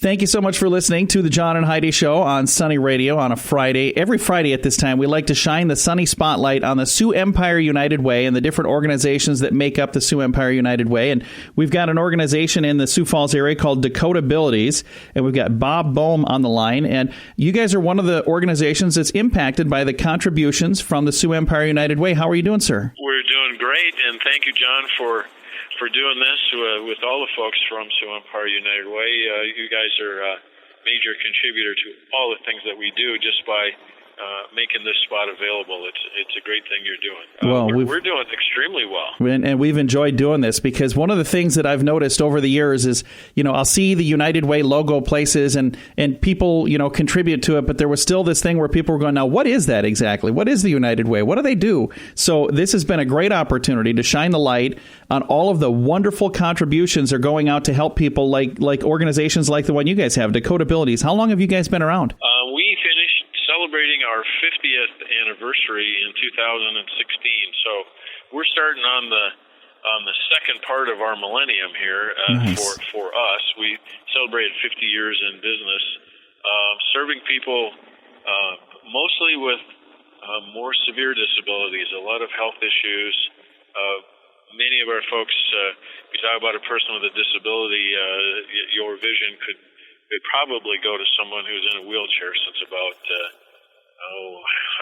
Thank you so much for listening to the John and Heidi Show on Sunny Radio on a Friday. Every Friday at this time, we like to shine the sunny spotlight on the Sioux Empire United Way and the different organizations that make up the Sioux Empire United Way. And we've got an organization in the Sioux Falls area called Dakotabilities, and we've got Bob Bohm on the line. And you guys are one of the organizations that's impacted by the contributions from the Sioux Empire United Way. How are you doing, sir? We're doing great, and thank you, John, for doing this with all the folks from Sioux Empire United Way. You guys are a major contributor to all the things that we do just by making this spot available. It's a great thing you're doing. We're doing extremely well. And we've enjoyed doing this because one of the things that I've noticed over the years is, I'll see the United Way logo places and people, contribute to it. But there was still this thing where people were going, now, what is that exactly? What is the United Way? What do they do? So this has been a great opportunity to shine the light on all of the wonderful contributions that are going out to help people like organizations like the one you guys have, Dakotabilities. How long have you guys been around? We finished celebrating our 50th anniversary in 2016, so we're starting on the second part of our millennium here. Nice. For us. We celebrated 50 years in business, serving people mostly with more severe disabilities, a lot of health issues. Many of our folks, if you talk about a person with a disability, your vision could probably go to someone who's in a wheelchair, since about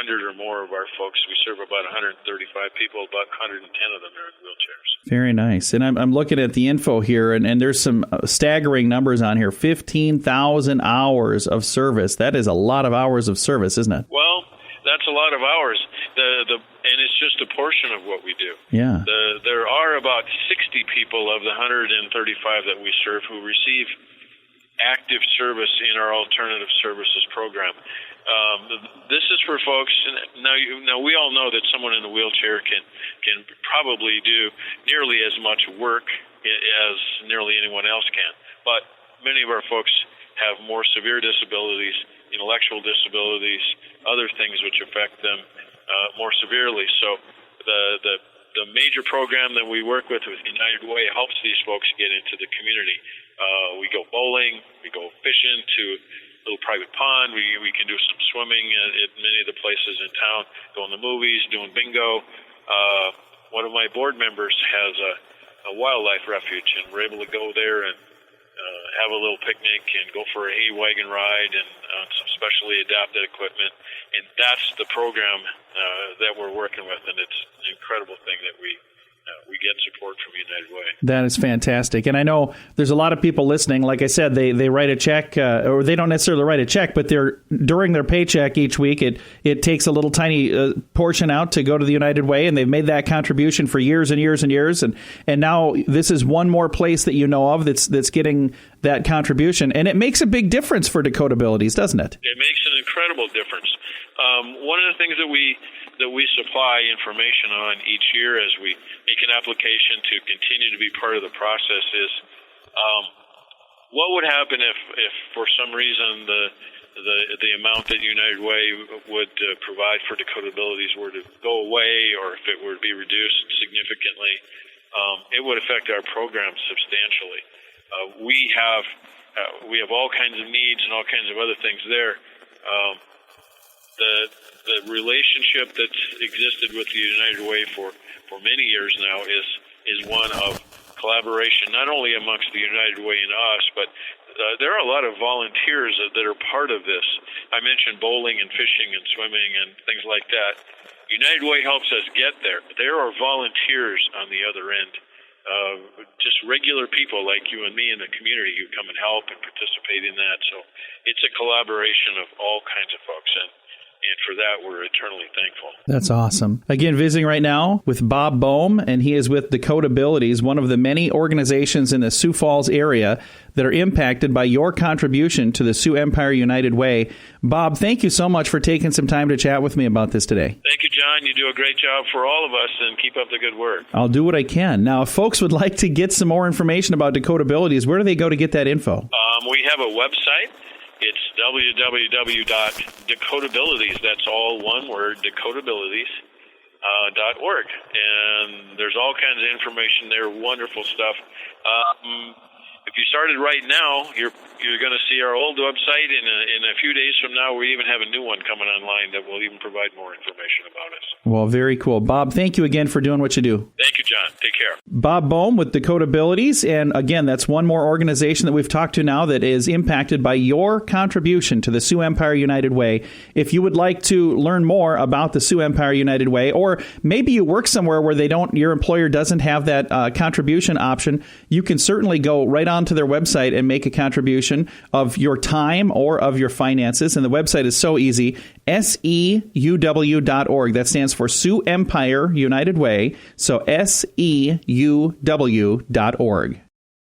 100 or more of our folks. We serve about 135 people, about 110 of them are in wheelchairs. Very nice. And I'm looking at the info here, and there's some staggering numbers on here. 15,000 hours of service. That is a lot of hours of service, isn't it? Well, that's a lot of hours. And it's just a portion of what we do. Yeah. There are about 60 people of the 135 that we serve who receive active service in our alternative services program. This is for folks. Now we all know that someone in a wheelchair can probably do nearly as much work as nearly anyone else can. But many of our folks have more severe disabilities, intellectual disabilities, other things which affect them more severely. So the major program that we work with United Way helps these folks get into the community. We go bowling, we go fishing to a little private pond. We can do some swimming at many of the places in town, go in the movies, doing bingo. One of my board members has a wildlife refuge, and we're able to go there and have a little picnic and go for a hay wagon ride and some specially adapted equipment. And that's the program that we're working with, and it's an incredible thing that we get support from United Way. That is fantastic. And I know there's a lot of people listening. Like I said, they write a check, or they don't necessarily write a check, but during their paycheck each week, it takes a little tiny portion out to go to the United Way, and they've made that contribution for years and years and years. And now this is one more place that you know of that's getting that contribution. And it makes a big difference for Dakotabilities, doesn't it? It makes an incredible difference. One of the things that we supply information on each year as we make an application to continue to be part of the process is what would happen if for some reason the amount that United Way would provide for Dakotabilities were to go away, or if it were to be reduced significantly. It would affect our program substantially. We have all kinds of needs and all kinds of other things there. The relationship that's existed with the United Way for many years now is one of collaboration, not only amongst the United Way and us, but there are a lot of volunteers that are part of this. I mentioned bowling and fishing and swimming and things like that. United Way helps us get there. There are volunteers on the other end, just regular people like you and me in the community who come and help and participate in that. So it's a collaboration of all kinds of folks, and for that, we're eternally thankful. That's awesome. Again, visiting right now with Bob Bohm, and he is with Dakotabilities, one of the many organizations in the Sioux Falls area that are impacted by your contribution to the Sioux Empire United Way. Bob, thank you so much for taking some time to chat with me about this today. Thank you, John. You do a great job for all of us, and keep up the good work. I'll do what I can. Now, if folks would like to get some more information about Dakotabilities, where do they go to get that info? We have a website. It's www.dakotabilities, that's all one word, dakotabilities.org. And there's all kinds of information there, wonderful stuff. If you started right now, you're going to see our old website. In a few days from now, we even have a new one coming online that will even provide more information about us. Well, very cool. Bob, thank you again for doing what you do. Thank you, John. Take care. Bob Bohm with Dakotabilities. And again, that's one more organization that we've talked to now that is impacted by your contribution to the Sioux Empire United Way. If you would like to learn more about the Sioux Empire United Way, or maybe you work somewhere where your employer doesn't have that contribution option, you can certainly go right onto their website and make a contribution of your time or of your finances. And the website is so easy, SEUW.org. That stands for Sioux Empire United Way. So SEUW.org.